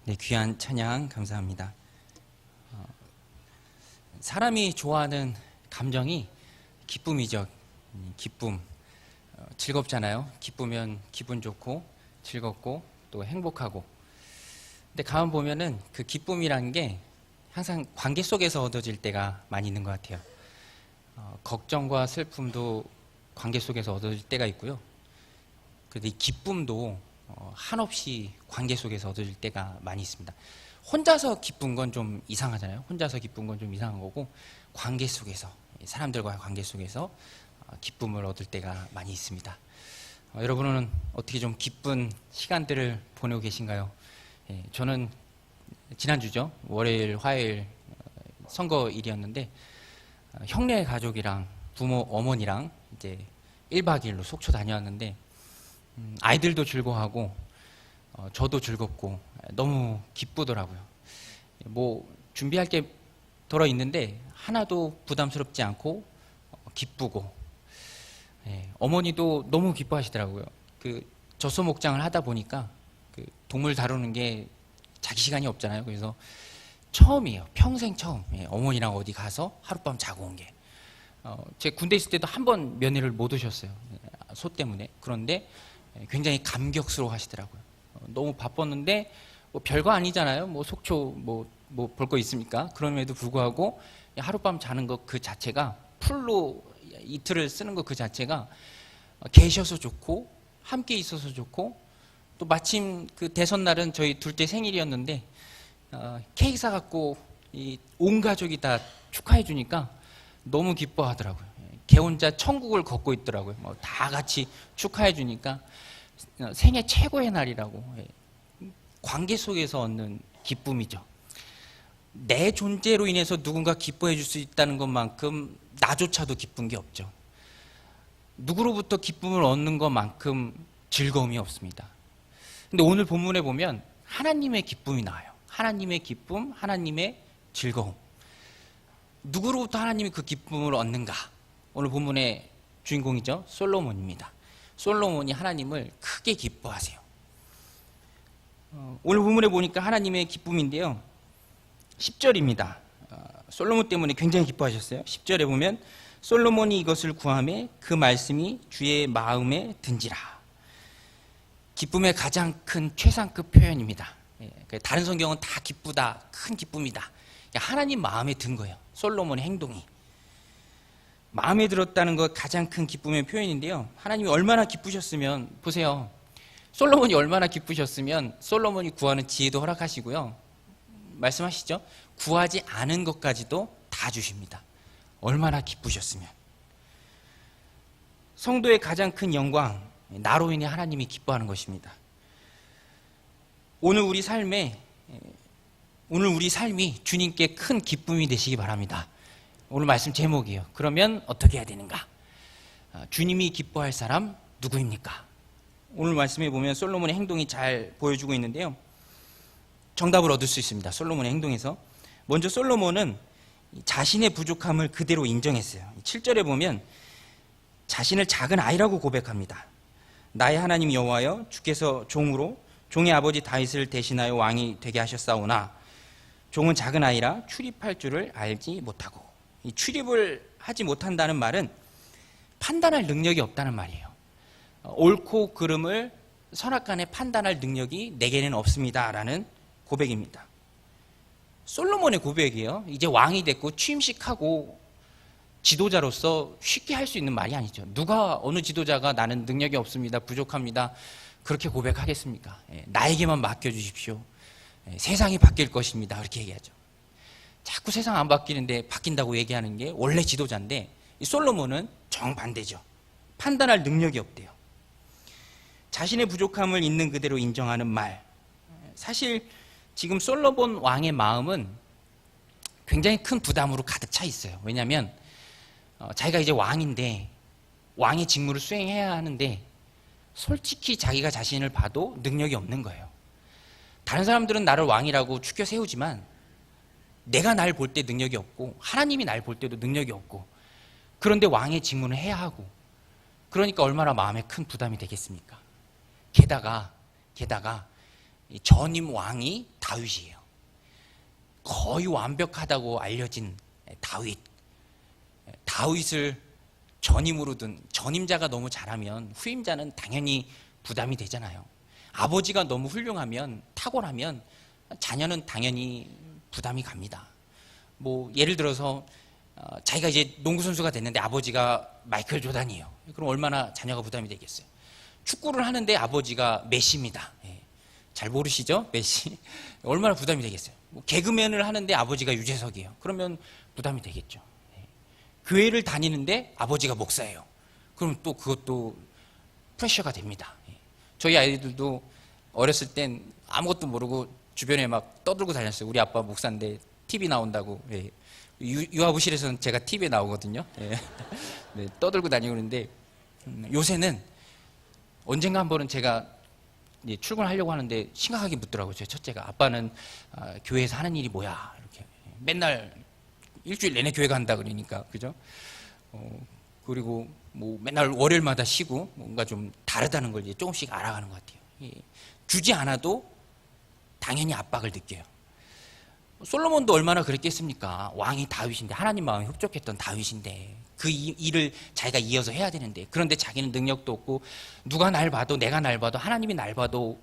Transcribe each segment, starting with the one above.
네, 귀한 찬양 감사합니다. 사람이 좋아하는 감정이 기쁨이죠. 기쁨. 즐겁잖아요. 기쁘면 기분 좋고 즐겁고 또 행복하고. 근데 가만 보면은 그 기쁨이라는 게 항상 관계 속에서 얻어질 때가 많이 있는 것 같아요. 걱정과 슬픔도 관계 속에서 얻어질 때가 있고요. 그런데 이 기쁨도 한없이 관계 속에서 얻어질 때가 많이 있습니다. 혼자서 기쁜 건 좀 이상하잖아요. 혼자서 기쁜 건 좀 이상한 거고, 관계 속에서, 사람들과의 관계 속에서 기쁨을 얻을 때가 많이 있습니다. 여러분은 어떻게 좀 기쁜 시간들을 보내고 계신가요? 저는 지난주죠. 월요일, 화요일 선거일이었는데 형네 가족이랑 부모, 어머니랑 이제 1박 2일로 속초 다녀왔는데 아이들도 즐거워하고 저도 즐겁고 너무 기쁘더라고요. 뭐 준비할 게 덜어 있는데 하나도 부담스럽지 않고 기쁘고, 어머니도 너무 기뻐하시더라고요. 그 젖소 목장을 하다 보니까 그 동물 다루는 게 자기 시간이 없잖아요. 그래서 처음이에요. 평생 처음. 어머니랑 어디 가서 하룻밤 자고 온 게. 제 군대 있을 때도 한 번 면회를 못 오셨어요. 소 때문에. 그런데 굉장히 감격스러워 하시더라고요. 너무 바빴는데 뭐 별거 아니잖아요. 뭐 속초 뭐 볼 거 있습니까? 그럼에도 불구하고 하룻밤 자는 것 그 자체가, 풀로 이틀을 쓰는 것 그 자체가 계셔서 좋고 함께 있어서 좋고, 또 마침 그 대선 날은 저희 둘째 생일이었는데 케이크 사갖고 온 가족이 다 축하해 주니까 너무 기뻐하더라고요. 걔 혼자 천국을 걷고 있더라고요. 뭐 다 같이 축하해 주니까 생애 최고의 날이라고. 관계 속에서 얻는 기쁨이죠. 내 존재로 인해서 누군가 기뻐해 줄 수 있다는 것만큼 나조차도 기쁜 게 없죠. 누구로부터 기쁨을 얻는 것만큼 즐거움이 없습니다. 근데 오늘 본문에 보면 하나님의 기쁨이 나와요. 하나님의 기쁨, 하나님의 즐거움. 누구로부터 하나님이 그 기쁨을 얻는가? 오늘 본문의 주인공이죠. 솔로몬입니다. 솔로몬이 하나님을 크게 기뻐하세요. 오늘 본문에 보니까 하나님의 기쁨인데요. 10절입니다. 솔로몬 때문에 굉장히 기뻐하셨어요. 10절에 보면 솔로몬이 이것을 구하매 그 말씀이 주의 마음에 든지라. 기쁨의 가장 큰 최상급 표현입니다. 다른 성경은 다 기쁘다, 큰 기쁨이다. 하나님 마음에 든 거예요. 솔로몬의 행동이 마음에 들었다는 것, 가장 큰 기쁨의 표현인데요. 하나님이 얼마나 기쁘셨으면, 보세요. 솔로몬이 얼마나 기쁘셨으면 솔로몬이 구하는 지혜도 허락하시고요. 말씀하시죠. 구하지 않은 것까지도 다 주십니다. 얼마나 기쁘셨으면. 성도의 가장 큰 영광, 나로 인해 하나님이 기뻐하는 것입니다. 오늘 우리 삶이 주님께 큰 기쁨이 되시기 바랍니다. 오늘 말씀 제목이에요. 그러면 어떻게 해야 되는가? 주님이 기뻐할 사람 누구입니까? 오늘 말씀에 보면 솔로몬의 행동이 잘 보여주고 있는데요. 정답을 얻을 수 있습니다. 솔로몬의 행동에서. 먼저 솔로몬은 자신의 부족함을 그대로 인정했어요. 7절에 보면 자신을 작은 아이라고 고백합니다. 나의 하나님 여호와여, 주께서 종으로 종의 아버지 다윗을 대신하여 왕이 되게 하셨사오나 종은 작은 아이라 출입할 줄을 알지 못하고. 이 출입을 하지 못한다는 말은 판단할 능력이 없다는 말이에요. 옳고 그름을 선악간에 판단할 능력이 내게는 없습니다라는 고백입니다. 솔로몬의 고백이에요. 이제 왕이 됐고 취임식하고 지도자로서 쉽게 할 수 있는 말이 아니죠. 누가, 어느 지도자가 나는 능력이 없습니다, 부족합니다, 그렇게 고백하겠습니까? 나에게만 맡겨주십시오. 세상이 바뀔 것입니다, 그렇게 얘기하죠. 자꾸 세상 안 바뀌는데 바뀐다고 얘기하는 게 원래 지도자인데, 이 솔로몬은 정반대죠. 판단할 능력이 없대요. 자신의 부족함을 있는 그대로 인정하는 말. 사실 지금 솔로몬 왕의 마음은 굉장히 큰 부담으로 가득 차 있어요. 왜냐하면 자기가 이제 왕인데 왕의 직무를 수행해야 하는데 솔직히 자기가 자신을 봐도 능력이 없는 거예요. 다른 사람들은 나를 왕이라고 추켜 세우지만 내가 날 볼 때 능력이 없고 하나님이 날 볼 때도 능력이 없고, 그런데 왕의 직무는 해야 하고, 그러니까 얼마나 마음에 큰 부담이 되겠습니까? 게다가 이 전임 왕이 다윗이에요. 거의 완벽하다고 알려진 다윗을 전임으로 둔, 전임자가 너무 잘하면 후임자는 당연히 부담이 되잖아요. 아버지가 너무 훌륭하면, 탁월하면 자녀는 당연히 부담이 갑니다. 뭐 예를 들어서 자기가 이제 농구 선수가 됐는데 아버지가 마이클 조단이에요. 그럼 얼마나 자녀가 부담이 되겠어요. 축구를 하는데 아버지가 메시입니다. 잘 모르시죠? 메시. 얼마나 부담이 되겠어요. 뭐 개그맨을 하는데 아버지가 유재석이에요. 그러면 부담이 되겠죠. 교회를 다니는데 아버지가 목사예요. 그럼 또 그것도 프레셔가 됩니다. 저희 아이들도 어렸을 땐 아무것도 모르고 주변에 막 떠들고 다녔어요. 우리 아빠 목사인데 TV 나온다고. 유아부실에서는 제가 TV에 나오거든요. 네, 떠들고 다니고 그러는데 요새는 언젠가 한 번은 제가 출근하려고 하는데 심각하게 묻더라고요. 제 첫째가. 아빠는 교회에서 하는 일이 뭐야? 이렇게 맨날 일주일 내내 교회 간다 그러니까, 그죠? 그리고 뭐 맨날 월요일마다 쉬고 뭔가 좀 다르다는 걸 이제 조금씩 알아가는 것 같아요. 주지 않아도 당연히 압박을 느껴요. 솔로몬도 얼마나 그랬겠습니까? 왕이 다윗인데, 하나님 마음에 흡족했던 다윗인데 그 일을 자기가 이어서 해야 되는데, 그런데 자기는 능력도 없고 누가 날 봐도, 내가 날 봐도, 하나님이 날 봐도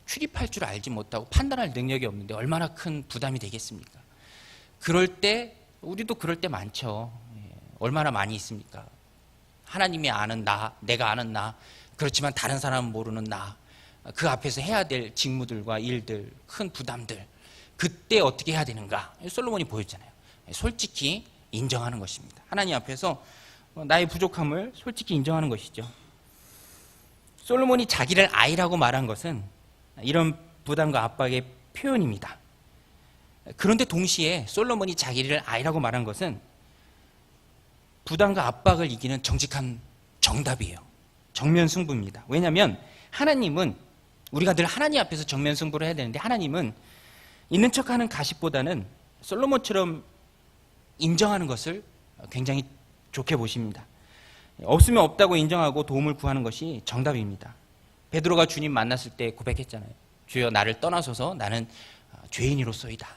출입할 줄 알지 못하고 판단할 능력이 없는데 얼마나 큰 부담이 되겠습니까? 그럴 때, 우리도 그럴 때 많죠. 얼마나 많이 있습니까? 하나님이 아는 나, 내가 아는 나, 그렇지만 다른 사람은 모르는 나, 그 앞에서 해야 될 직무들과 일들, 큰 부담들, 그때 어떻게 해야 되는가? 솔로몬이 보였잖아요. 솔직히 인정하는 것입니다. 하나님 앞에서 나의 부족함을 솔직히 인정하는 것이죠. 솔로몬이 자기를 아이라고 말한 것은 이런 부담과 압박의 표현입니다. 그런데 동시에 솔로몬이 자기를 아이라고 말한 것은 부담과 압박을 이기는 정직한 정답이에요. 정면 승부입니다. 왜냐하면 하나님은, 우리가 늘 하나님 앞에서 정면 승부를 해야 되는데, 하나님은 있는 척하는 가십보다는 솔로몬처럼 인정하는 것을 굉장히 좋게 보십니다. 없으면 없다고 인정하고 도움을 구하는 것이 정답입니다. 베드로가 주님 만났을 때 고백했잖아요. 주여, 나를 떠나소서, 나는 죄인이로소이다.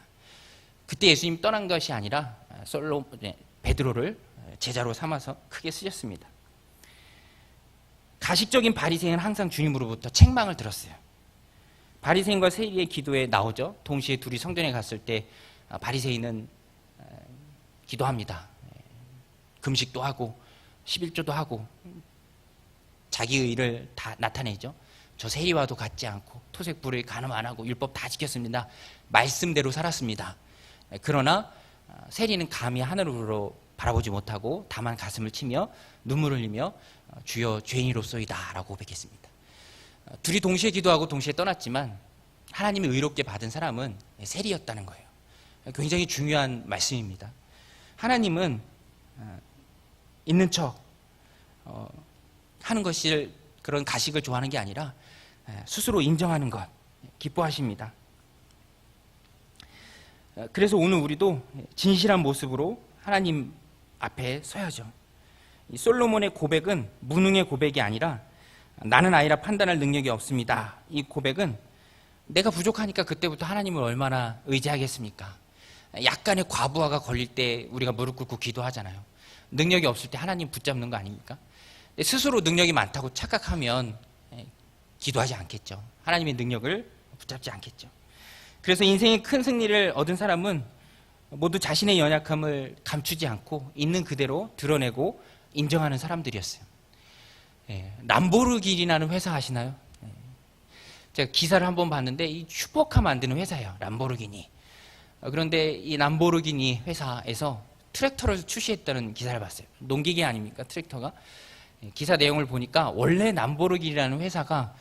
그때 예수님 떠난 것이 아니라 베드로를 제자로 삼아서 크게 쓰셨습니다. 가식적인 바리새인은 항상 주님으로부터 책망을 들었어요. 바리새인과 세리의 기도에 나오죠. 동시에 둘이 성전에 갔을 때 바리새인은 기도합니다. 금식도 하고 11조도 하고 자기의 의를 다 나타내죠. 저 세리와도 같지 않고 토색불을 간음 안 하고 율법 다 지켰습니다. 말씀대로 살았습니다. 그러나 세리는 감히 하늘으로 바라보지 못하고 다만 가슴을 치며 눈물을 흘리며 주여, 죄인이로소이다 라고 고백했습니다. 둘이 동시에 기도하고 동시에 떠났지만 하나님이 의롭게 받은 사람은 세리였다는 거예요. 굉장히 중요한 말씀입니다. 하나님은 있는 척 하는 것을, 그런 가식을 좋아하는 게 아니라 스스로 인정하는 것 기뻐하십니다. 그래서 오늘 우리도 진실한 모습으로 하나님 앞에 서야죠. 이 솔로몬의 고백은 무능의 고백이 아니라 나는 아이라 판단할 능력이 없습니다. 이 고백은 내가 부족하니까 그때부터 하나님을 얼마나 의지하겠습니까? 약간의 과부하가 걸릴 때 우리가 무릎 꿇고 기도하잖아요. 능력이 없을 때 하나님 붙잡는 거 아닙니까? 스스로 능력이 많다고 착각하면 기도하지 않겠죠. 하나님의 능력을 붙잡지 않겠죠. 그래서 인생의 큰 승리를 얻은 사람은 모두 자신의 연약함을 감추지 않고 있는 그대로 드러내고 인정하는 사람들이었어요. 람보르기니라는 회사 아시나요? 제가 기사를 한번 봤는데 이 슈퍼카 만드는 회사예요. 람보르기니. 그런데 이 람보르기니 회사에서 트랙터를 출시했다는 기사를 봤어요. 농기계 아닙니까? 트랙터가. 기사 내용을 보니까 원래 람보르기니라는 회사가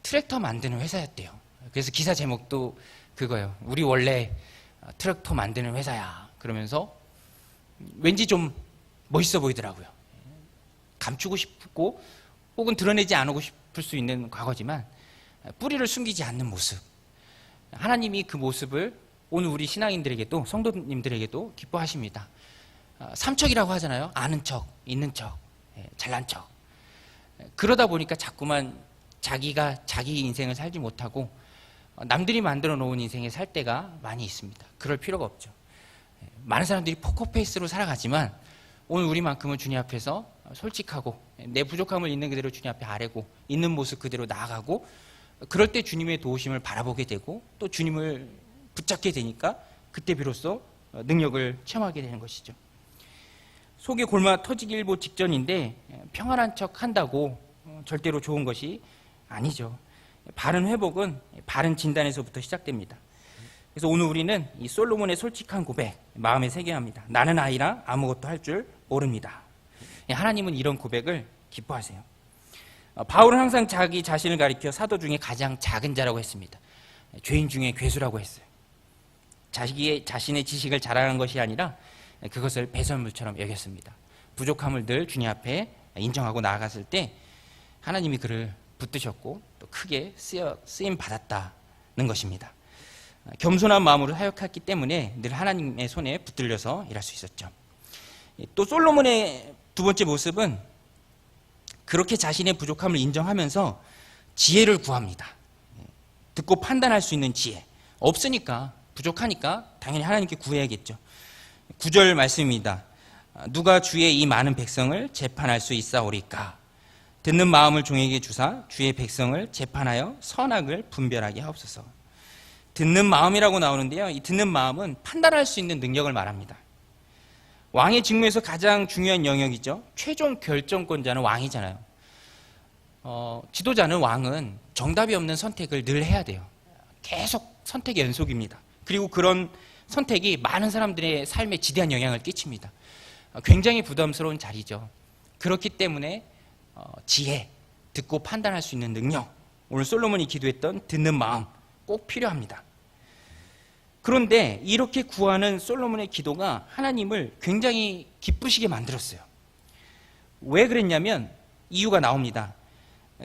트랙터 만드는 회사였대요. 그래서 기사 제목도 그거예요. 우리 원래 트랙터 만드는 회사야. 그러면서 왠지 좀 멋있어 보이더라고요. 감추고 싶고 혹은 드러내지 않고 싶을 수 있는 과거지만 뿌리를 숨기지 않는 모습. 하나님이 그 모습을 오늘 우리 신앙인들에게도, 성도님들에게도 기뻐하십니다. 삼척이라고 하잖아요. 아는 척, 있는 척, 잘난 척. 그러다 보니까 자꾸만 자기가 자기 인생을 살지 못하고 남들이 만들어 놓은 인생에 살 때가 많이 있습니다. 그럴 필요가 없죠. 많은 사람들이 포커페이스로 살아가지만 오늘 우리만큼은 주님 앞에서 솔직하고 내 부족함을 있는 그대로 주님 앞에 아뢰고 있는 모습 그대로 나아가고 그럴 때 주님의 도우심을 바라보게 되고 또 주님을 붙잡게 되니까 그때 비로소 능력을 체험하게 되는 것이죠. 속이 골마 터지기 일보 직전인데 평안한 척 한다고 절대로 좋은 것이 아니죠. 바른 회복은 바른 진단에서부터 시작됩니다. 그래서 오늘 우리는 이 솔로몬의 솔직한 고백 마음에 새겨야 합니다. 나는 아이라 아무것도 할 줄 모릅니다. 하나님은 이런 고백을 기뻐하세요. 바울은 항상 자기 자신을 가리켜 사도 중에 가장 작은 자라고 했습니다. 죄인 중에 괴수라고 했어요. 자신의 지식을 자랑한 것이 아니라 그것을 배설물처럼 여겼습니다. 부족함을 늘 주님 앞에 인정하고 나아갔을 때 하나님이 그를 붙드셨고 또 크게 쓰임 받았다는 것입니다. 겸손한 마음으로 사역했기 때문에 늘 하나님의 손에 붙들려서 일할 수 있었죠. 또 솔로몬의 두 번째 모습은 그렇게 자신의 부족함을 인정하면서 지혜를 구합니다. 듣고 판단할 수 있는 지혜. 없으니까, 부족하니까 당연히 하나님께 구해야겠죠. 9절 말씀입니다. 누가 주의 이 많은 백성을 재판할 수 있사오리까? 듣는 마음을 종에게 주사 주의 백성을 재판하여 선악을 분별하게 하옵소서. 듣는 마음이라고 나오는데요. 이 듣는 마음은 판단할 수 있는 능력을 말합니다. 왕의 직무에서 가장 중요한 영역이죠. 최종 결정권자는 왕이잖아요. 지도자는 왕은 정답이 없는 선택을 늘 해야 돼요. 계속 선택의 연속입니다. 그리고 그런 선택이 많은 사람들의 삶에 지대한 영향을 끼칩니다. 굉장히 부담스러운 자리죠. 그렇기 때문에 지혜, 듣고 판단할 수 있는 능력, 오늘 솔로몬이 기도했던 듣는 마음 꼭 필요합니다. 그런데 이렇게 구하는 솔로몬의 기도가 하나님을 굉장히 기쁘시게 만들었어요. 왜 그랬냐면 이유가 나옵니다.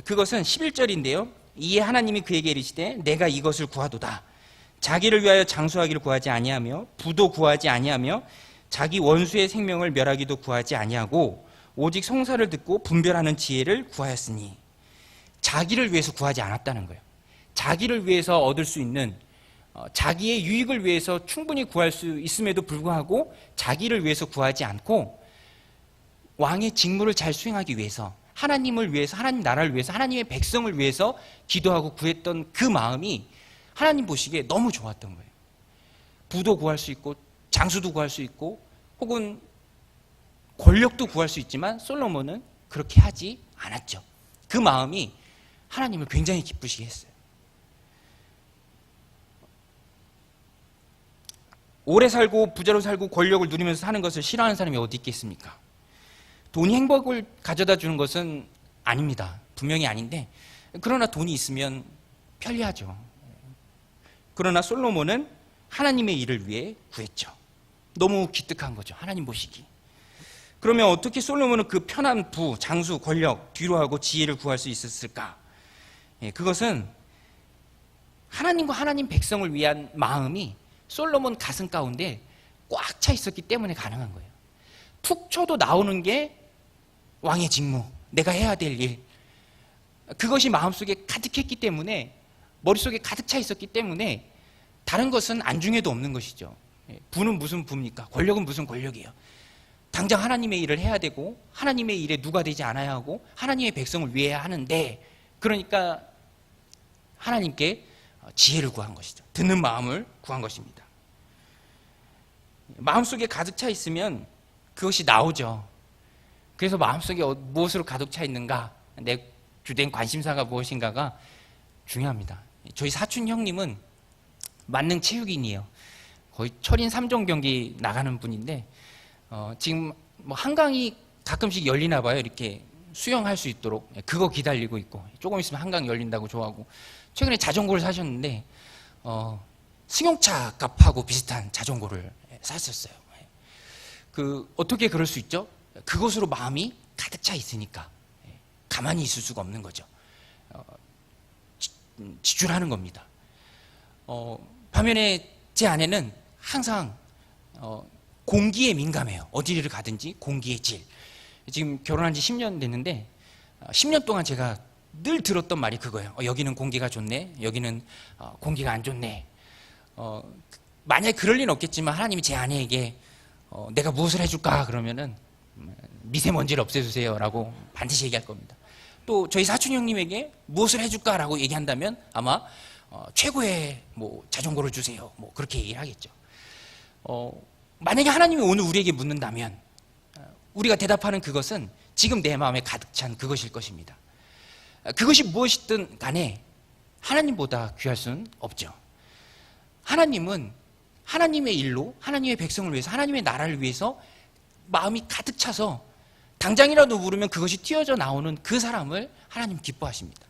그것은 11절인데요. 이에 하나님이 그에게 이르시되 내가 이것을 구하도다. 자기를 위하여 장수하기를 구하지 아니하며 부도 구하지 아니하며 자기 원수의 생명을 멸하기도 구하지 아니하고 오직 성사를 듣고 분별하는 지혜를 구하였으니 자기를 위해서 구하지 않았다는 거예요. 자기를 위해서 얻을 수 있는 자기의 유익을 위해서 충분히 구할 수 있음에도 불구하고 자기를 위해서 구하지 않고 왕의 직무를 잘 수행하기 위해서 하나님을 위해서 하나님 나라를 위해서 하나님의 백성을 위해서 기도하고 구했던 그 마음이 하나님 보시기에 너무 좋았던 거예요. 부도 구할 수 있고 장수도 구할 수 있고 혹은 권력도 구할 수 있지만 솔로몬은 그렇게 하지 않았죠. 그 마음이 하나님을 굉장히 기쁘시게 했어요. 오래 살고 부자로 살고 권력을 누리면서 사는 것을 싫어하는 사람이 어디 있겠습니까? 돈이 행복을 가져다 주는 것은 아닙니다. 분명히 아닌데 그러나 돈이 있으면 편리하죠. 그러나 솔로몬은 하나님의 일을 위해 구했죠. 너무 기특한 거죠. 하나님 보시기. 그러면 어떻게 솔로몬은 그 편한 부, 장수, 권력 뒤로 하고 지혜를 구할 수 있었을까? 그것은 하나님과 하나님 백성을 위한 마음이 솔로몬 가슴 가운데 꽉 차 있었기 때문에 가능한 거예요. 툭 쳐도 나오는 게 왕의 직무, 내가 해야 될 일. 그것이 마음속에 가득했기 때문에 머릿속에 가득 차 있었기 때문에 다른 것은 안중에도 없는 것이죠. 부는 무슨 부입니까? 권력은 무슨 권력이에요? 당장 하나님의 일을 해야 되고 하나님의 일에 누가 되지 않아야 하고 하나님의 백성을 위해 하는데 그러니까 하나님께 지혜를 구한 것이죠. 듣는 마음을 구한 것입니다. 마음속에 가득 차 있으면 그것이 나오죠. 그래서 마음속에 무엇으로 가득 차 있는가, 내 주된 관심사가 무엇인가가 중요합니다. 저희 사촌 형님은 만능 체육인이에요. 거의 철인 3종 경기 나가는 분인데 지금 뭐 한강이 가끔씩 열리나 봐요. 이렇게 수영할 수 있도록 그거 기다리고 있고 조금 있으면 한강 열린다고 좋아하고 최근에 자전거를 사셨는데 승용차 값하고 비슷한 자전거를 샀었어요. 그 어떻게 그럴 수 있죠? 그것으로 마음이 가득 차 있으니까 가만히 있을 수가 없는 거죠. 지출하는 겁니다. 반면에 제 아내는 항상 공기에 민감해요. 어디를 가든지 공기의 질. 지금 결혼한 지 10년 됐는데 10년 동안 제가 늘 들었던 말이 그거예요. 여기는 공기가 좋네, 여기는 공기가 안 좋네. 만약에 그럴 리는 없겠지만 하나님이 제 아내에게 내가 무엇을 해줄까 그러면은 미세먼지를 없애주세요 라고 반드시 얘기할 겁니다. 또 저희 사촌 형님에게 무엇을 해줄까 라고 얘기한다면 아마 최고의 뭐 자전거를 주세요 뭐 그렇게 얘기를 하겠죠. 만약에 하나님이 오늘 우리에게 묻는다면 우리가 대답하는 그것은 지금 내 마음에 가득 찬 그것일 것입니다. 그것이 무엇이든 간에 하나님보다 귀할 수는 없죠. 하나님은 하나님의 일로 하나님의 백성을 위해서 하나님의 나라를 위해서 마음이 가득 차서 당장이라도 물으면 그것이 튀어져 나오는 그 사람을 하나님 기뻐하십니다.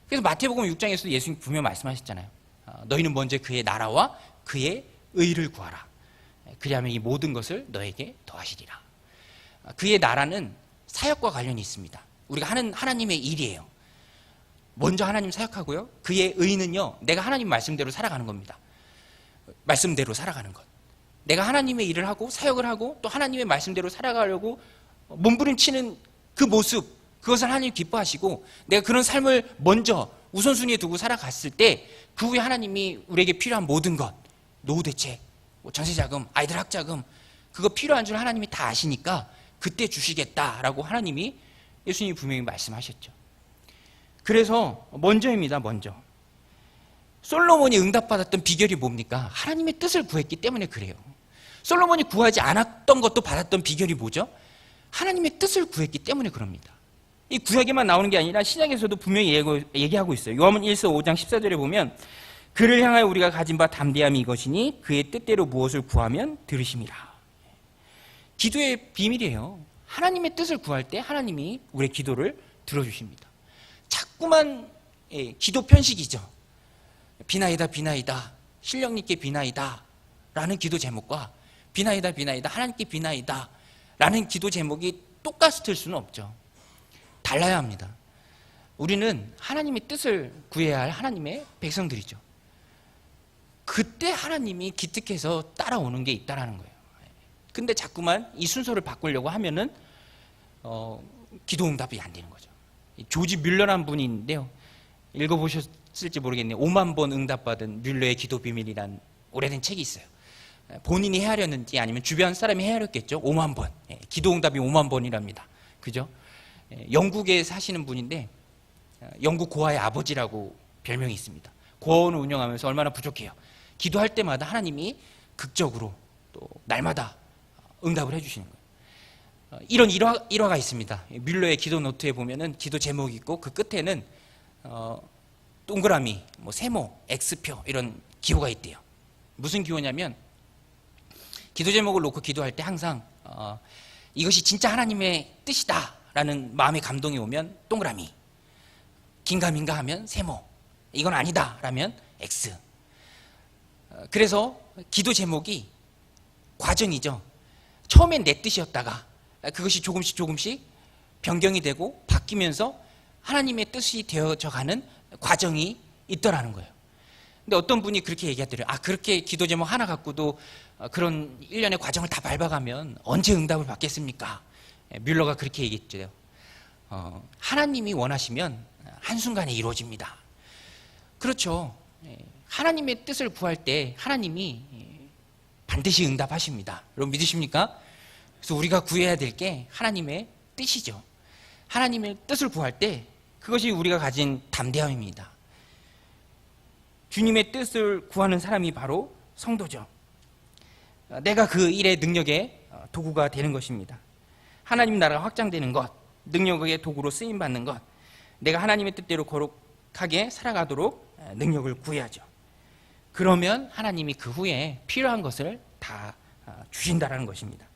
그래서 마태복음 6장에서도 예수님 분명 말씀하셨잖아요. 너희는 먼저 그의 나라와 그의 의를 구하라. 그리하면 이 모든 것을 너에게 더하시리라. 그의 나라는 사역과 관련이 있습니다. 우리가 하는 하나님의 일이에요. 먼저 하나님 사역하고요. 그의 의는요, 내가 하나님 말씀대로 살아가는 겁니다. 말씀대로 살아가는 것. 내가 하나님의 일을 하고 사역을 하고 또 하나님의 말씀대로 살아가려고 몸부림치는 그 모습, 그것을 하나님 기뻐하시고 내가 그런 삶을 먼저 우선순위에 두고 살아갔을 때 그 후에 하나님이 우리에게 필요한 모든 것, 노후 대책, 전세자금, 아이들 학자금, 그거 필요한 줄 하나님이 다 아시니까 그때 주시겠다라고 하나님이 예수님이 분명히 말씀하셨죠. 그래서 먼저입니다. 먼저 솔로몬이 응답받았던 비결이 뭡니까? 하나님의 뜻을 구했기 때문에 그래요. 솔로몬이 구하지 않았던 것도 받았던 비결이 뭐죠? 하나님의 뜻을 구했기 때문에 그럽니다. 이 구약에만 나오는 게 아니라 신약에서도 분명히 얘기하고 있어요. 요한복음 1서 5장 14절에 보면 그를 향하여 우리가 가진 바 담대함이 이것이니 그의 뜻대로 무엇을 구하면 들으심이라. 기도의 비밀이에요. 하나님의 뜻을 구할 때 하나님이 우리의 기도를 들어주십니다. 자꾸만 기도 편식이죠. 비나이다 비나이다 신령님께 비나이다 라는 기도 제목과 비나이다 비나이다 하나님께 비나이다 라는 기도 제목이 똑같을 수는 없죠. 달라야 합니다. 우리는 하나님의 뜻을 구해야 할 하나님의 백성들이죠. 그때 하나님이 기특해서 따라오는 게 있다라는 거예요. 근데 자꾸만 이 순서를 바꾸려고 하면은 기도 응답이 안 되는 거죠. 조지 뮬러라는 분이 있는데요. 읽어보셨을지 모르겠네요. 5만 번 응답받은 뮬러의 기도 비밀이란 오래된 책이 있어요. 본인이 헤아렸는지 아니면 주변 사람이 헤아렸겠죠. 5만 번. 기도 응답이 5만 번이랍니다. 그죠? 영국에 사시는 분인데 영국 고아의 아버지라고 별명이 있습니다. 고아원을 운영하면서 얼마나 부족해요. 기도할 때마다 하나님이 극적으로 또 날마다 응답을 해주시는 거예요. 이런 일화가 있습니다. 뮬러의 기도 노트에 보면은 기도 제목이 있고 그 끝에는 동그라미, 세모, X표 이런 기호가 있대요. 무슨 기호냐면 기도 제목을 놓고 기도할 때 항상 이것이 진짜 하나님의 뜻이다 라는 마음의 감동이 오면 동그라미, 긴가민가 하면 세모, 이건 아니다 라면 X. 그래서 기도 제목이 과정이죠. 처음엔 내 뜻이었다가 그것이 조금씩 변경이 되고 바뀌면서 하나님의 뜻이 되어져가는 과정이 있더라는 거예요. 근데 어떤 분이 그렇게 얘기하더래요. 그렇게 기도 제목 하나 갖고도 그런 일련의 과정을 다 밟아가면 언제 응답을 받겠습니까? 뮬러가 그렇게 얘기했죠. 하나님이 원하시면 한순간에 이루어집니다. 그렇죠. 하나님의 뜻을 구할 때 하나님이 반드시 응답하십니다. 여러분 믿으십니까? 그래서 우리가 구해야 될 게 하나님의 뜻이죠. 하나님의 뜻을 구할 때 그것이 우리가 가진 담대함입니다. 주님의 뜻을 구하는 사람이 바로 성도죠. 내가 그 일의 능력의 도구가 되는 것입니다. 하나님 나라가 확장되는 것, 능력의 도구로 쓰임받는 것, 내가 하나님의 뜻대로 거룩하게 살아가도록 능력을 구해야죠. 그러면 하나님이 그 후에 필요한 것을 다 주신다라는 것입니다.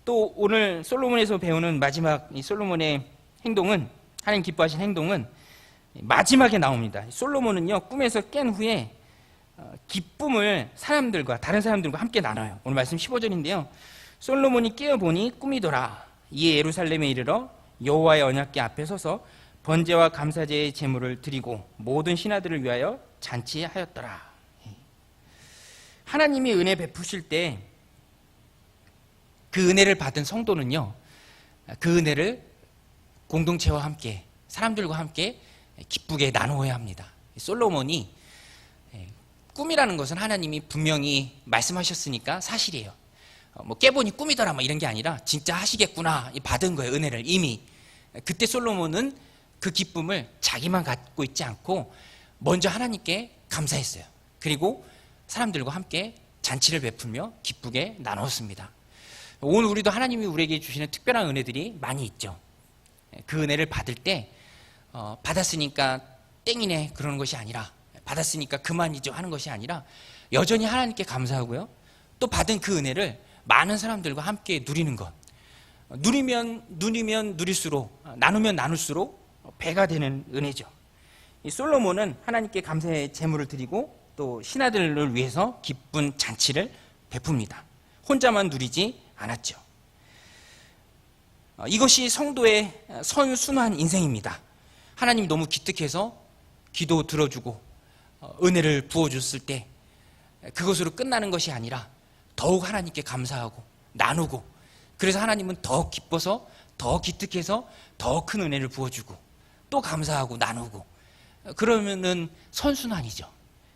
또 오늘 솔로몬에서 배우는 마지막 이 솔로몬의 행동은, 하나님 기뻐하신 행동은 마지막에 나옵니다. 솔로몬은요, 꿈에서 깬 후에 기쁨을 다른 사람들과 함께 나눠요. 오늘 말씀 15절인데요. 솔로몬이 깨어보니 꿈이더라. 이에 예루살렘에 이르러 여호와의 언약궤 앞에 서서 번제와 감사제의 제물을 드리고 모든 신하들을 위하여 잔치하였더라. 하나님이 은혜 베푸실 때 그 은혜를 받은 성도는요, 그 은혜를 공동체와 함께 사람들과 함께 기쁘게 나누어야 합니다. 솔로몬이 꿈이라는 것은 하나님이 분명히 말씀하셨으니까 사실이에요. 뭐 깨보니 꿈이더라 이런 게 아니라 진짜 하시겠구나 받은 거예요. 은혜를 이미. 그때 솔로몬은 그 기쁨을 자기만 갖고 있지 않고 먼저 하나님께 감사했어요. 그리고 사람들과 함께 잔치를 베풀며 기쁘게 나눴습니다. 오늘 우리도 하나님이 우리에게 주시는 특별한 은혜들이 많이 있죠. 그 은혜를 받을 때 받았으니까 땡이네 그러는 것이 아니라, 받았으니까 그만이죠 하는 것이 아니라 여전히 하나님께 감사하고요, 또 받은 그 은혜를 많은 사람들과 함께 누리는 것. 누리면 누릴수록, 나누면 나눌수록 배가 되는 은혜죠. 이 솔로몬은 하나님께 감사의 제물을 드리고 또 신하들을 위해서 기쁜 잔치를 베풉니다. 혼자만 누리지 않았죠. 이것이 성도의 선순환 인생입니다. 하나님이 너무 기특해서 기도 들어주고 은혜를 부어줬을 때 그것으로 끝나는 것이 아니라 더욱 하나님께 감사하고 나누고, 그래서 하나님은 더 기뻐서 더 기특해서 더 큰 은혜를 부어주고 또 감사하고 나누고, 그러면은 선순환이죠.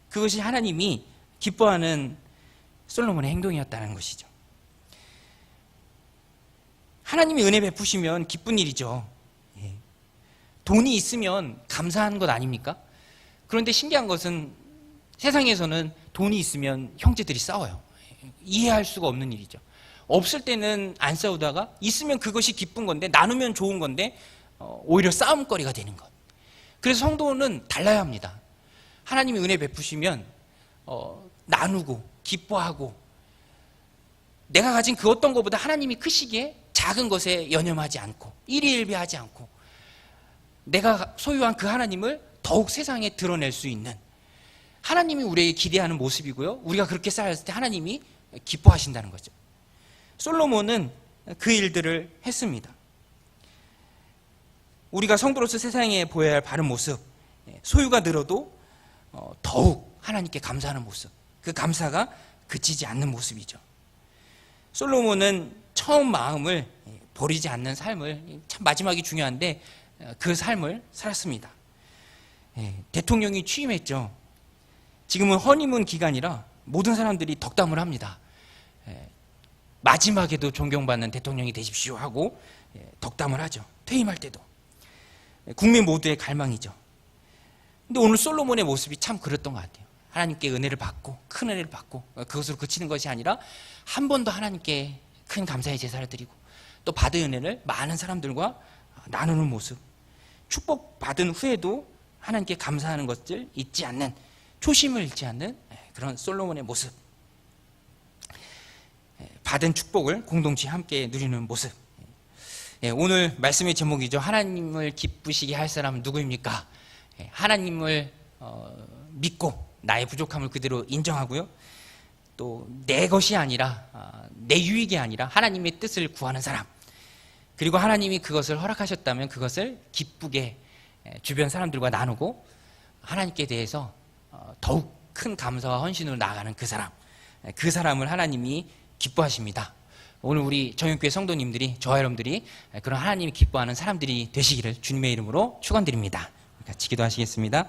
그것이 하나님이 기뻐하는 솔로몬의 행동이었다는 것이죠. 하나님이 은혜 베푸시면 기쁜 일이죠. 돈이 있으면 감사하는 것 아닙니까? 그런데 신기한 것은 세상에서는 돈이 있으면 형제들이 싸워요. 이해할 수가 없는 일이죠. 없을 때는 안 싸우다가 있으면 그것이 기쁜 건데, 나누면 좋은 건데 오히려 싸움거리가 되는 것. 그래서 성도는 달라야 합니다. 하나님이 은혜 베푸시면 나누고 기뻐하고, 내가 가진 그 어떤 것보다 하나님이 크시기에 작은 것에 연연하지 않고 일희일비하지 않고 내가 소유한 그 하나님을 더욱 세상에 드러낼 수 있는, 하나님이 우리에게 기대하는 모습이고요, 우리가 그렇게 살았을 때 하나님이 기뻐하신다는 거죠. 솔로몬은 그 일들을 했습니다. 우리가 성도로서 세상에 보여야 할 바른 모습, 소유가 늘어도 더욱 하나님께 감사하는 모습, 그 감사가 그치지 않는 모습이죠. 솔로몬은 처음 마음을 버리지 않는 삶을, 참 마지막이 중요한데 그 삶을 살았습니다. 대통령이 취임했죠. 지금은 허니문 기간이라 모든 사람들이 덕담을 합니다. 마지막에도 존경받는 대통령이 되십시오 하고 덕담을 하죠. 퇴임할 때도. 국민 모두의 갈망이죠. 근데 오늘 솔로몬의 모습이 참 그랬던 것 같아요. 하나님께 은혜를 받고 큰 은혜를 받고 그것으로 그치는 것이 아니라 한 번 더 하나님께 큰 감사의 제사를 드리고 또 받은 은혜를 많은 사람들과 나누는 모습, 축복받은 후에도 하나님께 감사하는 것을 잊지 않는, 초심을 잃지 않는 그런 솔로몬의 모습, 받은 축복을 공동체 함께 누리는 모습. 오늘 말씀의 제목이죠. 하나님을 기쁘시게 할 사람은 누구입니까? 하나님을 믿고 나의 부족함을 그대로 인정하고요, 또 내 것이 아니라 내 유익이 아니라 하나님의 뜻을 구하는 사람, 그리고 하나님이 그것을 허락하셨다면 그것을 기쁘게 주변 사람들과 나누고 하나님께 대해서 더욱 큰 감사와 헌신으로 나아가는 그 사람, 그 사람을 하나님이 기뻐하십니다. 오늘 우리 정영교회 성도님들이, 저와 여러분들이 그런 하나님이 기뻐하는 사람들이 되시기를 주님의 이름으로 축원드립니다. 같이 기도하시겠습니다.